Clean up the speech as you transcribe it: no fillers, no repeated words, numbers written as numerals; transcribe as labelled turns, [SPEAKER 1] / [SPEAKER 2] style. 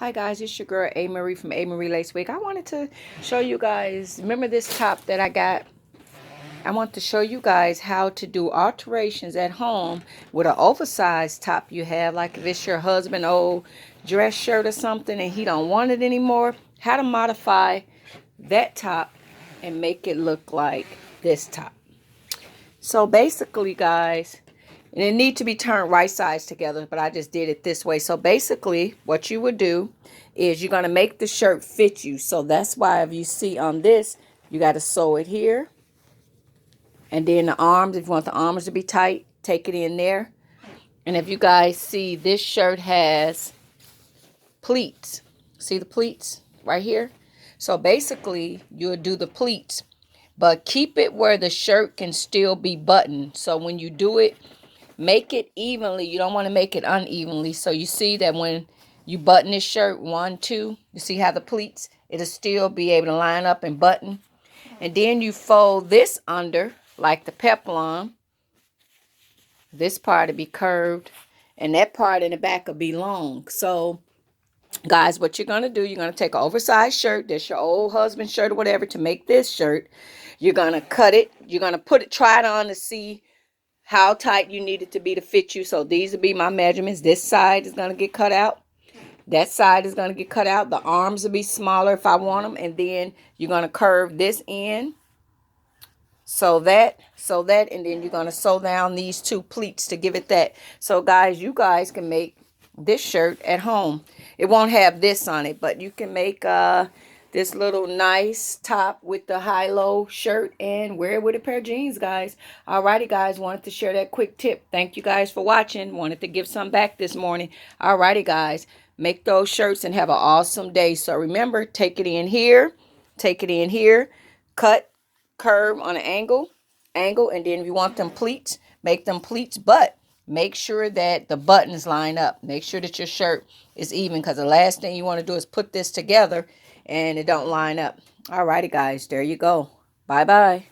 [SPEAKER 1] Hi guys, it's your girl A. Marie from A. Marie Lace Wig. I wanted to show you guys, remember this top that I got? I want to show you guys how to do alterations at home with an oversized top you have. Like if it's your husband old dress shirt or something and he don't want it anymore. How to modify that top and make it look like this top. So basically guys, and it need to be turned right sides together, but I just did it this way. So basically, what you would do is you're going to make the shirt fit you. So that's why if you see on this, you got to sew it here. And then the arms, if you want the arms to be tight, take it in there. And if you guys see, this shirt has pleats. See the pleats right here? So basically, you'll do the pleats, but keep it where the shirt can still be buttoned. So when you do it, make it evenly. You don't want to make it unevenly. So you see that when you button this shirt, 1, 2, you see how the pleats, it'll still be able to line up and button. And then you fold this under like the peplum. This part will be curved and that part in the back will be long. So guys, what you're going to do, you're going to take an oversized shirt, that's your old husband's shirt or whatever, to make this shirt. You're going to cut it. You're going to try it on to see how tight you need it to be to fit you. So these will be my measurements. This side is going to get cut out. That side is going to get cut out. The arms will be smaller if I want them. And then you're going to curve this in. So that, and then you're going to sew down these two pleats to give it that. So guys, you guys can make this shirt at home. It won't have this on it, but you can make this little nice top with the high-low shirt and wear it with a pair of jeans, guys. Alrighty, guys, wanted to share that quick tip. Thank you guys for watching. Wanted to give some back this morning. Alrighty, guys, make those shirts and have an awesome day. So remember, take it in here, cut, curve on an angle, and then if you want them pleats, make them pleats, but make sure that the buttons line up. Make sure that your shirt is even, because the last thing you want to do is put this together and it don't line up. Alrighty, guys, there you go. Bye-bye.